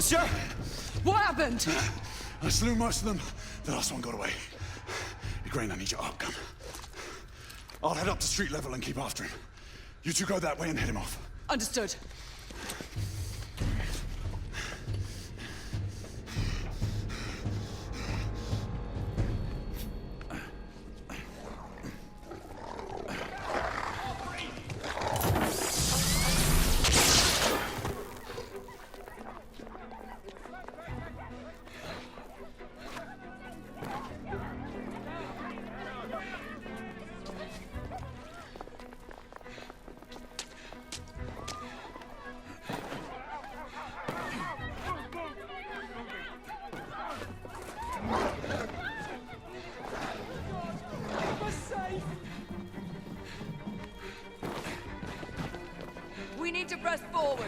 Monsieur! What happened? I slew most of them. The last one got away. Igraine, I need your arc gun. I'll head up to street level and keep after him. You two go that way and head him off. Understood. We need to press forward.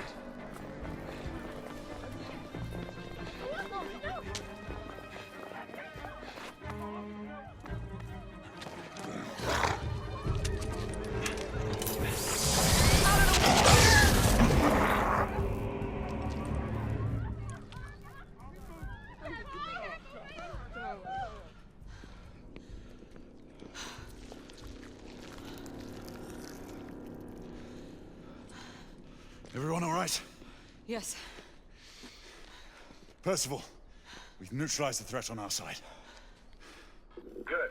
Everyone all right? Yes. Percival, we've neutralized the threat on our side. Good.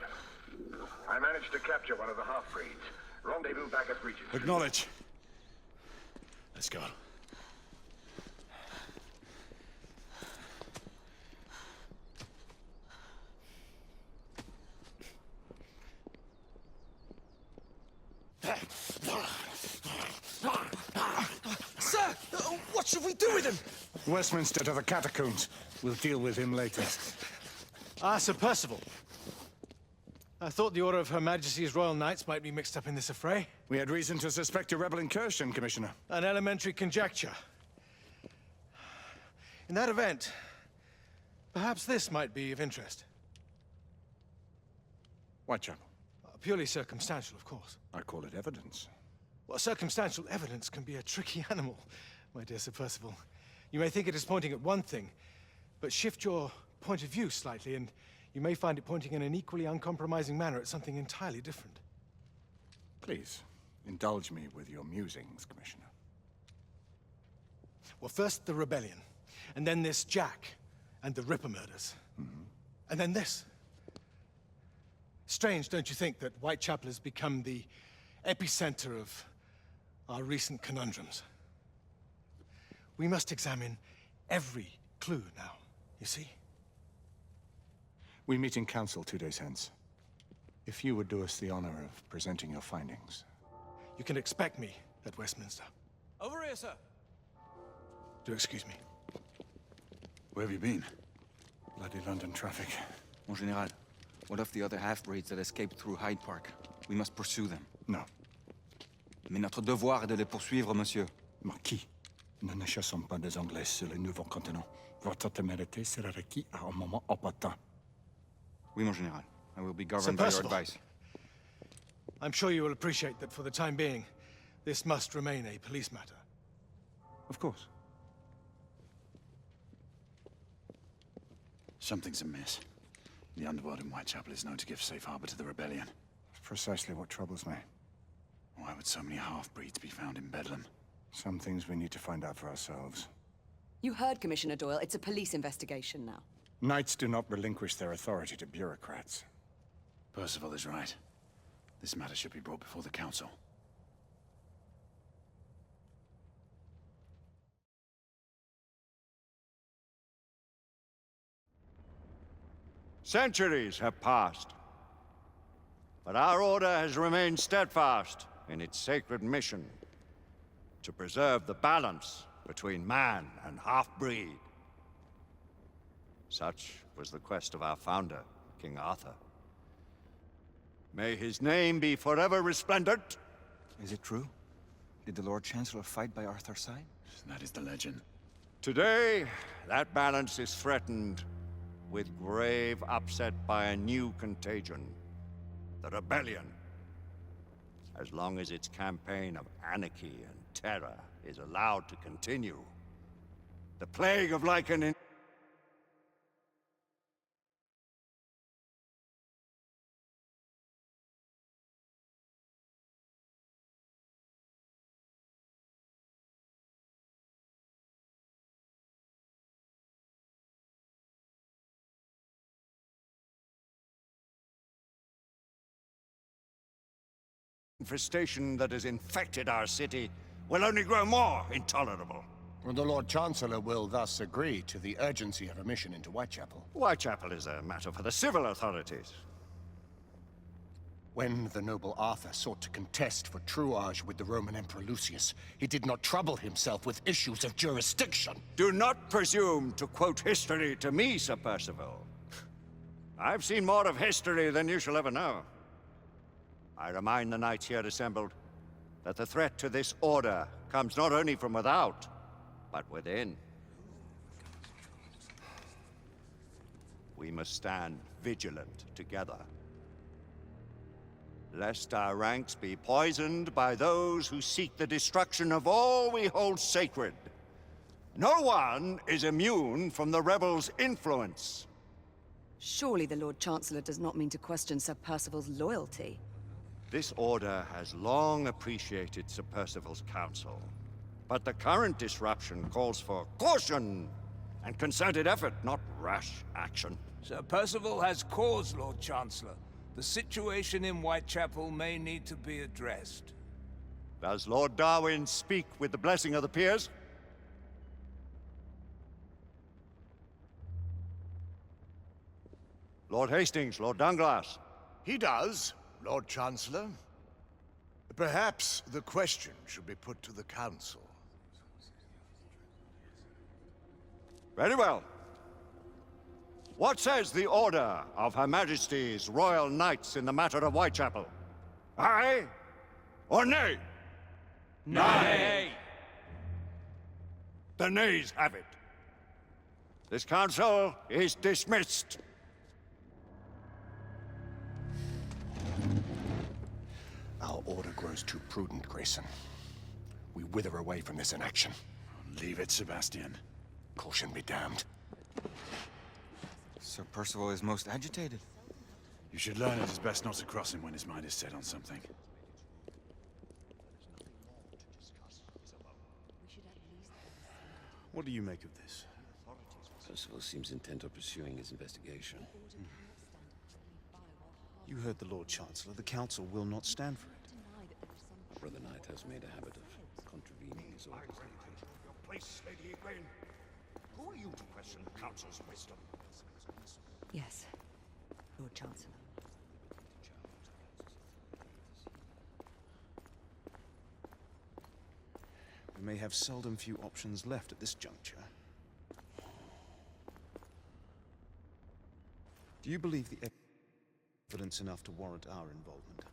I managed to capture one of the half-breeds. Rendezvous back at Regent. Acknowledge. Let's go. Sir! What should we do with him? Westminster to the catacombs. We'll deal with him later. Ah, Sir Percival. I thought the Order of Her Majesty's Royal Knights might be mixed up in this affray. We had reason to suspect a rebel incursion, Commissioner. An elementary conjecture. In that event, perhaps this might be of interest. Whitechapel. Purely circumstantial, of course. I call it evidence. Well, circumstantial evidence can be a tricky animal, my dear Sir Percival. You may think it is pointing at one thing, but shift your point of view slightly, and you may find it pointing in an equally uncompromising manner at something entirely different. Please, indulge me with your musings, Commissioner. Well, first the rebellion, and then this Jack, and the Ripper murders. And then this. Strange, don't you think, that Whitechapel has become the epicenter of our recent conundrums? We must examine every clue now, you see? We meet in council 2 days hence. If you would do us the honor of presenting your findings. You can expect me at Westminster. Over here, sir. Do excuse me. Where have you been? Bloody London traffic. Mon Général, what of the other half-breeds that escaped through Hyde Park? We must pursue them. No. Mais notre devoir est de les poursuivre, monsieur. Marquis, nous ne chassons pas des Anglais sur le nouveau continent. Votre témérité sera requis à un moment opportun. Oui, mon Général. I will be governed Sir by your Percival. advice. I'm sure you will appreciate that for the time being, this must remain a police matter. Of course. Something's amiss. The underworld in Whitechapel is known to give safe harbor to the rebellion. It's precisely what troubles me. Why would so many half-breeds be found in Bedlam? Some things we need to find out for ourselves. You heard, Commissioner Doyle. It's a police investigation now. Knights do not relinquish their authority to bureaucrats. Percival is right. This matter should be brought before the council. Centuries have passed, but our order has remained steadfast in its sacred mission to preserve the balance between man and half-breed. Such was the quest of our founder, King Arthur. May his name be forever resplendent. Is it true? Did the Lord Chancellor fight by Arthur's side? That is the legend. Today, that balance is threatened with grave upset by a new contagion, the rebellion. As long as its campaign of anarchy and terror is allowed to continue, The plague of Lycan infestation that has infected our city will only grow more intolerable. And the Lord Chancellor will thus agree to the urgency of a mission into Whitechapel. Whitechapel is a matter for the civil authorities. When the noble Arthur sought to contest for truage with the Roman Emperor Lucius, he did not trouble himself with issues of jurisdiction. Do not presume to quote history to me, Sir Percival. I've seen more of history than you shall ever know. I remind the knights here assembled that the threat to this order comes not only from without, but within. We must stand vigilant together, lest our ranks be poisoned by those who seek the destruction of all we hold sacred. No one is immune from the rebels' influence. Surely the Lord Chancellor does not mean to question Sir Percival's loyalty. This order has long appreciated Sir Percival's counsel, but the current disruption calls for caution and concerted effort, not rash action. Sir Percival has cause, Lord Chancellor. The situation in Whitechapel may need to be addressed. Does Lord Darwin speak with the blessing of the peers? Lord Hastings, Lord Dunglass. He does, Lord Chancellor. Perhaps the question should be put to the Council. Very well. What says the Order of Her Majesty's Royal Knights in the matter of Whitechapel? Aye or nay? Nay! The nays have it. This council is dismissed. Our order grows too prudent, Grayson. We wither away from this inaction. Leave it, Sebastian. Caution be damned. Sir Percival is most agitated. You should learn it is best not to cross him when his mind is set on something. What do you make of this? Percival seems intent on pursuing his investigation. You heard the Lord Chancellor. The Council will not stand for it. Our brother knight has made a habit of contravening his orders lately. Your place, Lady Egwene. Who are you to question the Council's wisdom? Yes, Lord Chancellor. We may have seldom few options left at this juncture. Do you believe the evidence enough to warrant our involvement?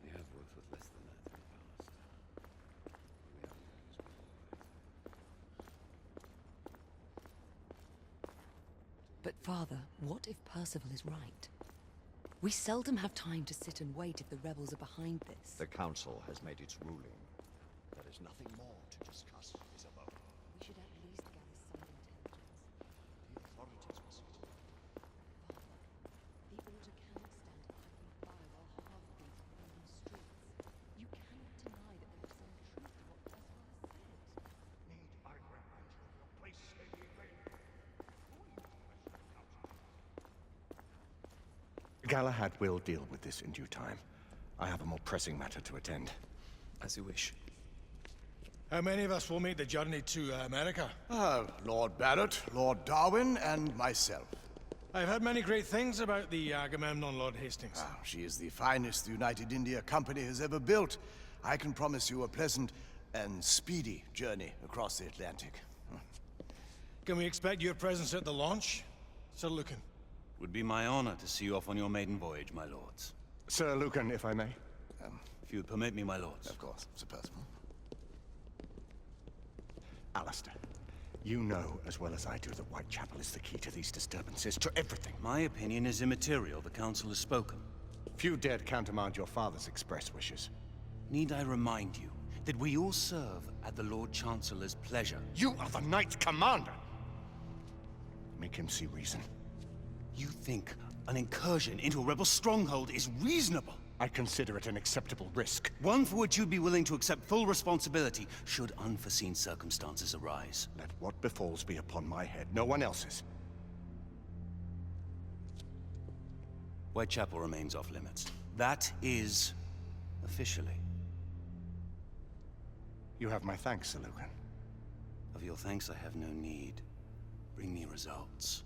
We have worked with less than that in the past. But Father, what if Percival is right? We seldom have time to sit and wait if the rebels are behind this. The Council has made its ruling. There is nothing more to discuss, Isabel. We should at least gather some intelligence. The authorities will see to it. The order cannot stand idly by while half-breeds roam the streets. You cannot deny that there is some truth to what Percival has said. Need I remind you of your place, Lady Egwene? Who are you to question the Council? Galahad will deal with this in due time. I have a more pressing matter to attend. As you wish. How many of us will make the journey to America? Lord Barrett, Lord Darwin, and myself. I've heard many great things about the Agamemnon, Lord Hastings. She is the finest the United India Company has ever built. I can promise you a pleasant and speedy journey across the Atlantic. Can we expect your presence at the launch? Sir Lucan. Would be my honor to see you off on your maiden voyage, my lords. Sir Lucan, if I may. If you would permit me, my lords. Of course, Sir Percival. Alistair, you know as well as I do that Whitechapel is the key to these disturbances, to everything. My opinion is immaterial. The council has spoken. Few dared countermand your father's express wishes. Need I remind you? that we all serve at the Lord Chancellor's pleasure. You are the Knight Commander! Make him see reason. You think an incursion into a rebel stronghold is reasonable? I consider it an acceptable risk. One for which you'd be willing to accept full responsibility should unforeseen circumstances arise. Let what befalls be upon my head, no one else's. Whitechapel remains off limits. That is officially. You have my thanks, Sir Lucan. Of your thanks I have no need. Bring me results.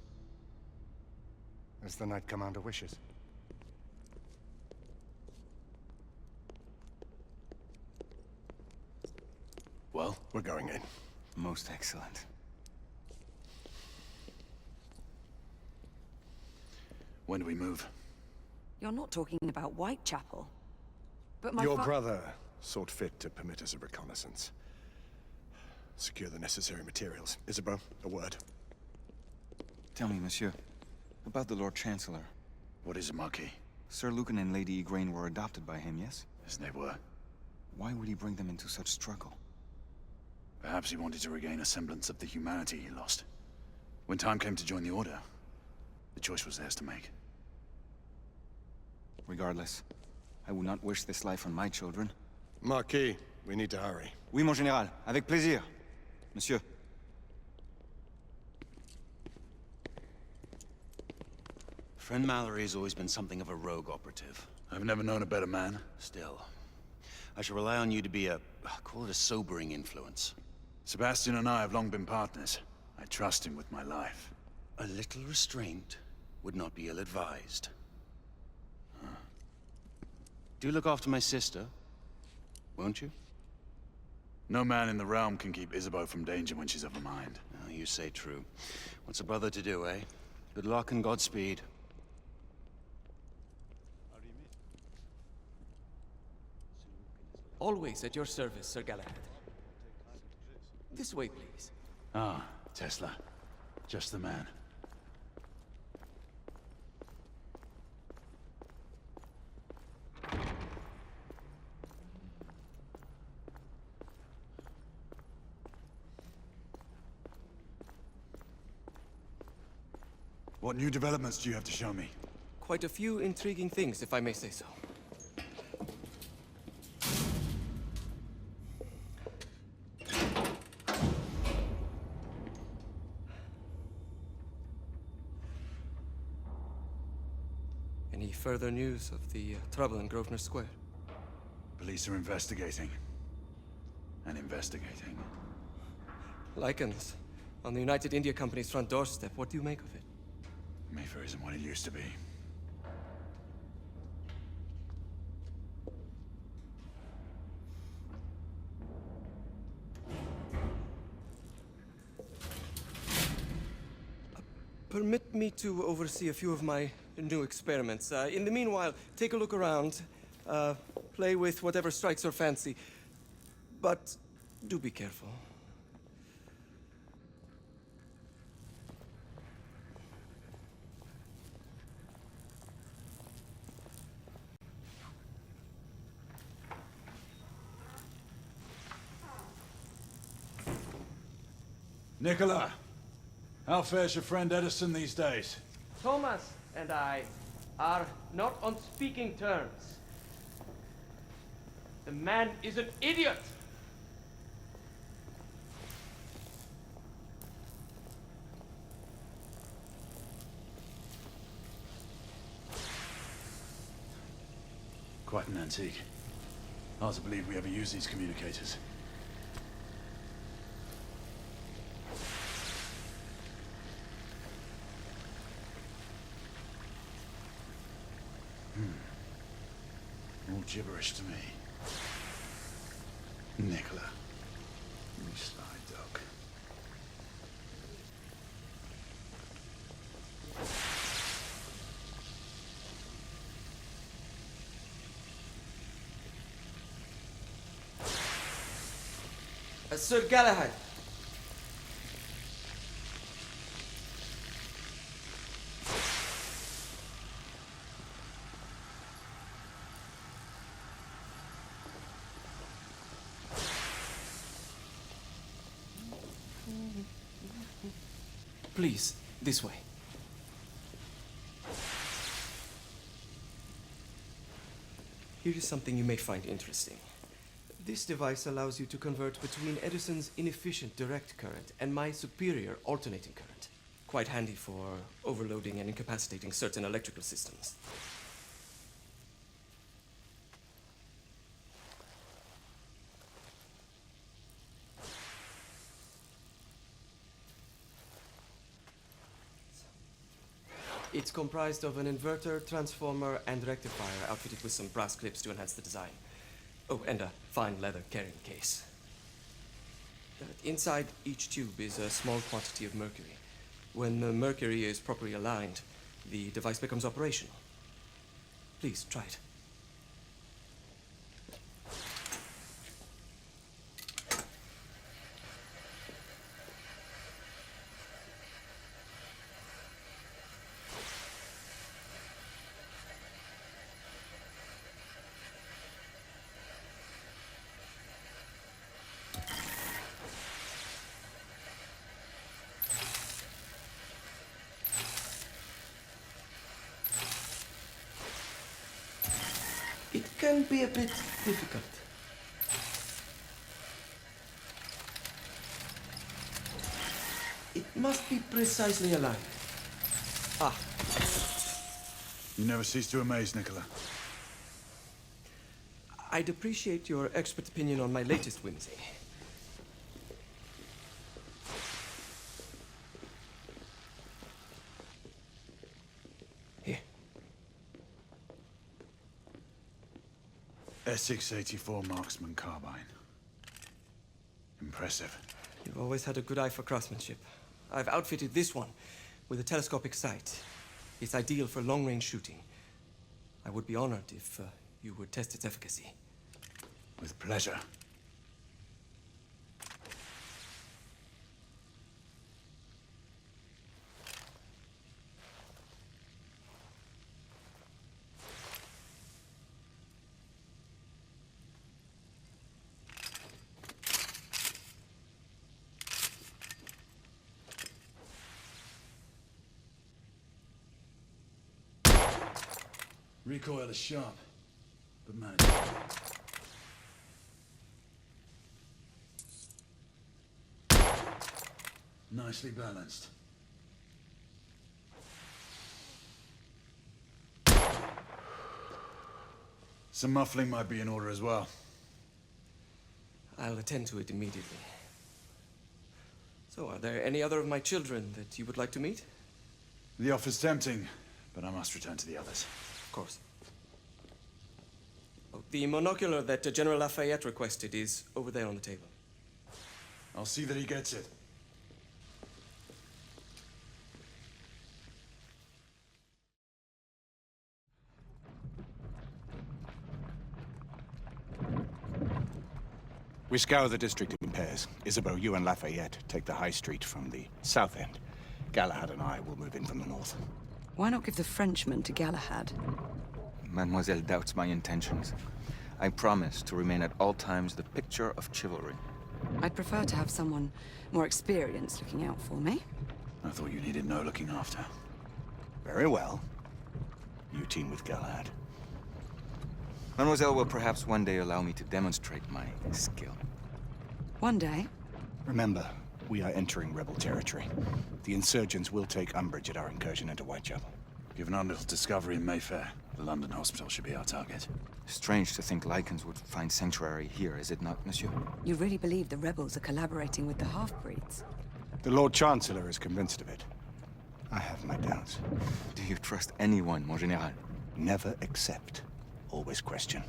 As the Knight Commander wishes. Well, We're going in. Most excellent. when do we move? You're not talking about Whitechapel. But my Your brother sought fit to permit us a reconnaissance. Secure the necessary materials. Isabeau, a word. Tell me, monsieur, about the Lord Chancellor. What is it, Marquis? Sir Lucan and Lady Igraine were adopted by him, yes? Yes, they were. Why would he bring them into such struggle? Perhaps he wanted to regain a semblance of the humanity he lost. When time came to join the Order, the choice was theirs to make. Regardless, I would not wish this life on my children. Marquis, we need to hurry. Oui, mon général. Avec plaisir. Monsieur. Friend Mallory has always been something of a rogue operative. I've never known a better man. Still, I shall rely on you to be call it a sobering influence. Sebastian and I have long been partners. I trust him with my life. A little restraint would not be ill-advised. Do look after my sister, won't you? No man in the realm can keep Isabeau from danger when she's of a mind. Oh, you say true. What's a brother to do, eh? Good luck and Godspeed. Always at your service, Sir Galahad. This way, please. Ah, Tesla. Just the man. What new developments do you have to show me? Quite a few intriguing things, if I may say so. Any further news of the trouble in Grosvenor Square? Police are investigating. And investigating. Lycans, on the United India Company's front doorstep. What do you make of it? Mayfair isn't what it used to be. Permit me to oversee a few of my new experiments. In the meanwhile, take a look around. Play with whatever strikes your fancy. But do be careful. Nicola! How fares your friend Edison these days? Thomas and I are not on speaking terms. The man is an idiot! Quite an antique. Hard to believe we ever use these communicators. All gibberish to me. Nicola. You sly dog. Sir Galahad. Please, this way. Here is something you may find interesting. This device allows you to convert between Edison's inefficient direct current and my superior alternating current. Quite handy for overloading and incapacitating certain electrical systems. It's comprised of an inverter, transformer, and rectifier outfitted with some brass clips to enhance the design. Oh, and a fine leather carrying case. Inside each tube is a small quantity of mercury. When the mercury is properly aligned, the device becomes operational. Please, try it. It can be a bit difficult. It must be precisely aligned. Ah. You never cease to amaze, Nicola. I'd appreciate your expert opinion on my latest whimsy. Here. S684 Marksman Carbine. Impressive. You've always had a good eye for craftsmanship. I've outfitted this one with a telescopic sight. It's ideal for long-range shooting. I would be honored if you would test its efficacy. With pleasure. Recoil is sharp, but manageable. Nicely balanced. Some muffling might be in order as well. I'll attend to it immediately. So, are there any other of my children that you would like to meet? The offer's tempting, but I must return to the others. Of course. Oh, the monocular that General Lafayette requested is over there on the table. I'll see that he gets it. We scour the district in pairs. Isabeau, you and Lafayette take the high street from the south end. Galahad and I will move in from the north. Why not give the Frenchman to Galahad? Mademoiselle doubts my intentions. I promise to remain at all times the picture of chivalry. I'd prefer to have someone more experienced looking out for me. I thought you needed no looking after. Very well. You team with Galahad. Mademoiselle will perhaps one day allow me to demonstrate my skill. One day? Remember, we are entering rebel territory. The insurgents will take umbrage at our incursion into Whitechapel. Given our little discovery in Mayfair, the London hospital should be our target. Strange to think Lycans would find sanctuary here, is it not, monsieur? You really believe the rebels are collaborating with the half-breeds? The Lord Chancellor is convinced of it. I have my doubts. Do you trust anyone, mon général? Never accept. Always question.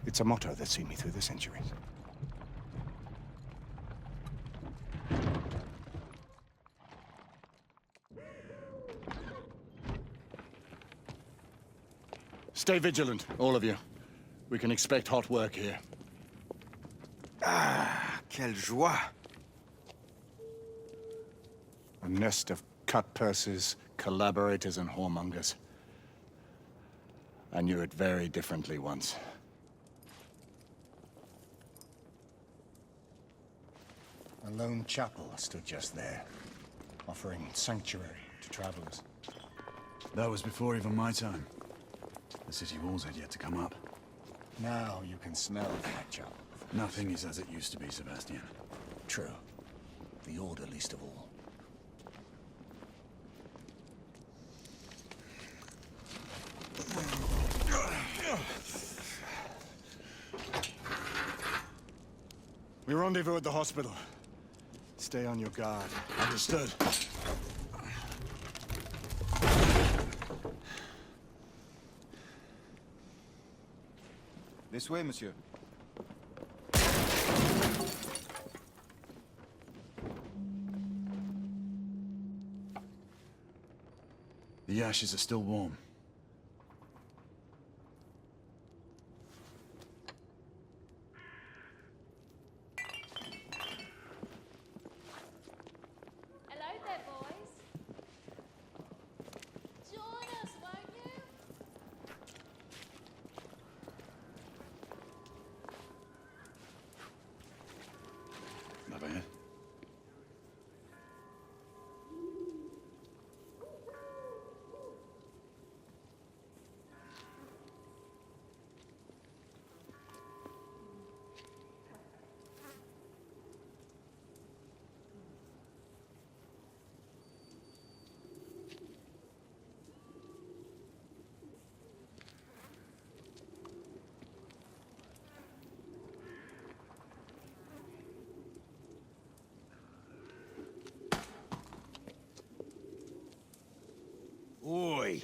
It's a motto that's seen me through the centuries. Stay vigilant, all of you. We can expect hot work here. Ah, quelle joie! A nest of cut-purses, collaborators, and whoremongers. I knew it very differently once. A lone chapel stood just there, offering sanctuary to travelers. That was before even my time. The city walls had yet to come up. Now you can smell Whitechapel. Nothing is as it used to be, Sebastian. True. The Order least of all. We rendezvous at the hospital. Stay on your guard. Understood. This way, monsieur. The ashes are still warm. Hello there, boys. Join us, won't you? Not bad. Oi!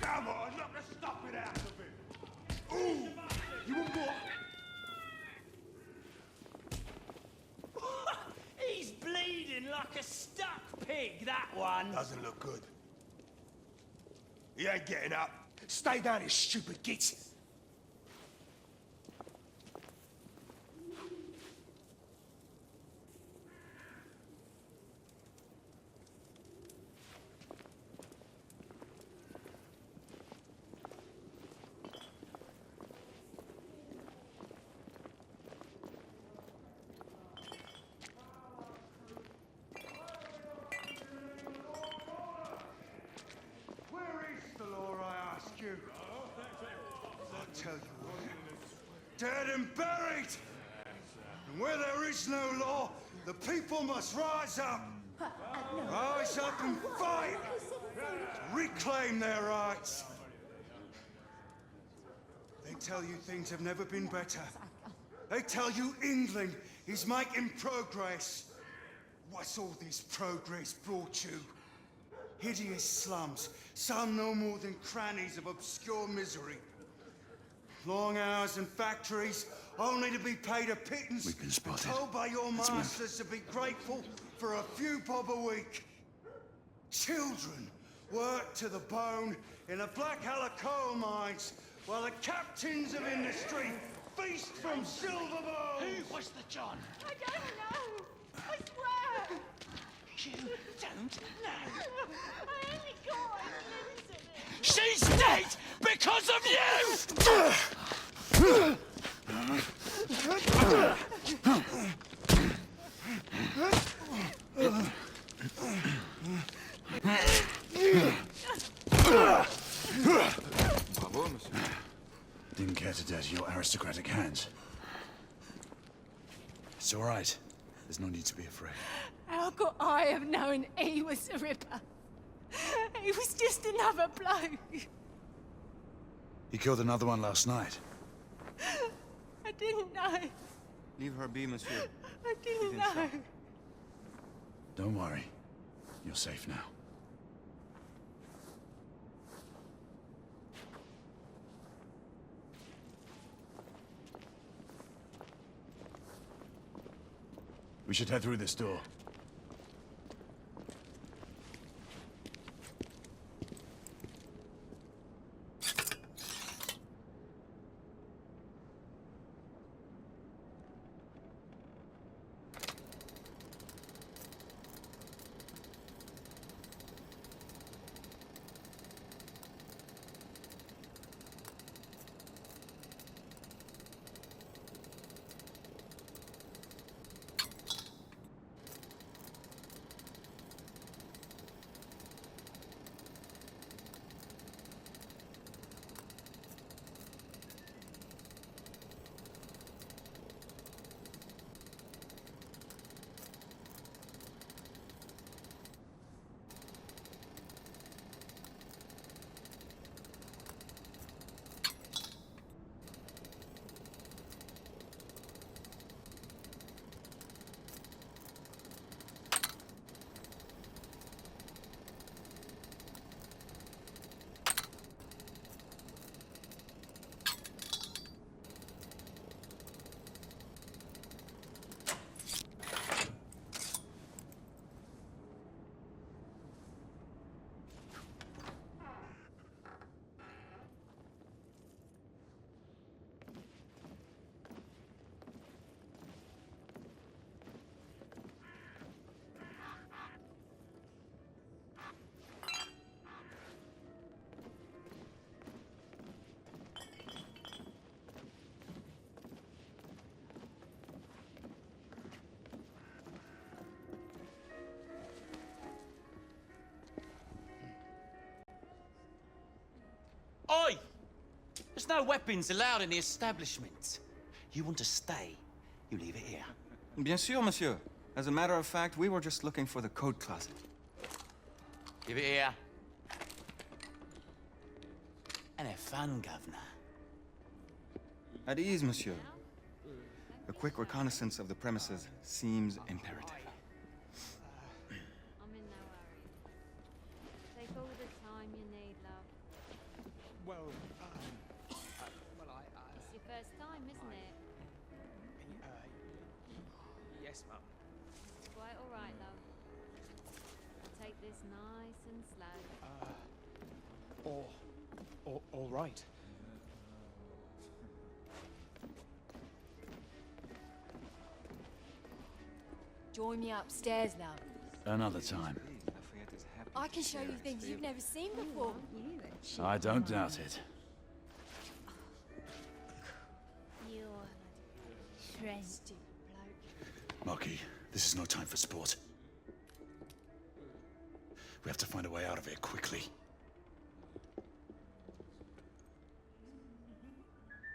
Come on, knock the stuffing out of him! Ooh! You want more? He's bleeding like a stuck pig, that one. Doesn't look good. He ain't getting up. Stay down, you stupid git. Where is the law, I ask you? I tell you what, dead and buried! And where there is no law, the people must rise up! Rise up and fight! To reclaim their rights! They tell you things have never been better. They tell you England is making progress. What's all this progress brought you? Hideous slums, some no more than crannies of obscure misery. Long hours in factories, only to be paid a pittance. We've been spotted. Told by your Let's move. masters to be grateful for a few bob a week. Children work to the bone in the Blackhallow coal mines, while the captains of industry feast from silver bowls. Who was the John? I don't know. I swear. You don't know. I only got it mentally. She's dead because of you! Bravo, monsieur. Didn't care to dirty your aristocratic hands. It's all right. There's no need to be afraid. How could I have known he was the Ripper? He was just another bloke. He killed another one last night. I didn't know. Leave her be, monsieur. I didn't He's know. inside. Don't worry. You're safe now. We should head through this door. There's no weapons allowed in the establishment. You want to stay, you leave it here. Bien sûr, monsieur. As a matter of fact, we were just looking for the code closet. Give it here. And have fun, governor. At ease, monsieur. A quick reconnaissance of the premises seems imperative. I'm in no hurry. Take all the time you need, love. Well, It's your first time, isn't it? yes, Mum. It's quite all right, love. Take this nice and slow. All right. Join me upstairs, love. Another time. I can show you things you've never seen before. I don't doubt it. You're friend. Marquis, this is no time for sport. We have to find a way out of here quickly.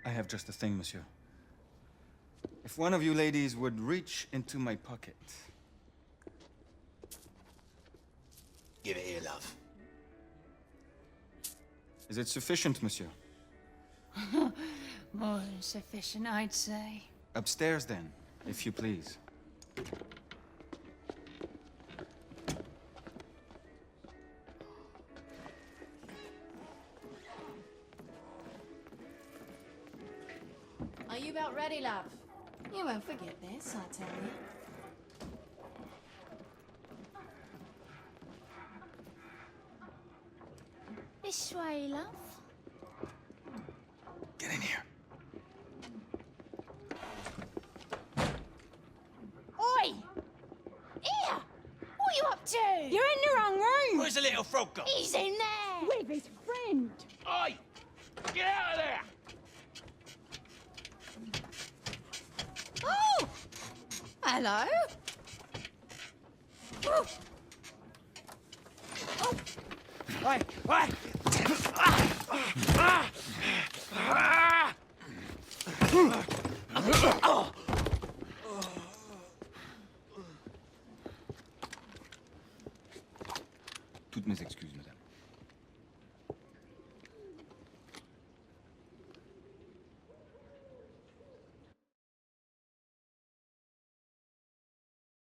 I have just the thing, monsieur. If one of you ladies would reach into my pocket. Give it here, love. Is it sufficient, monsieur? More than sufficient, I'd say. Upstairs, then, if you please. Are you about ready, love? You won't forget this, I tell you. This way, love. Get in here. Oi! Here! What are you up to? You're in the wrong room! Where's the little frog gone? He's in there! With his friend! Oi! Get out of there! Oh! Hello? Oh! Oh! Oi! Oi! Toutes mes excuses, madame.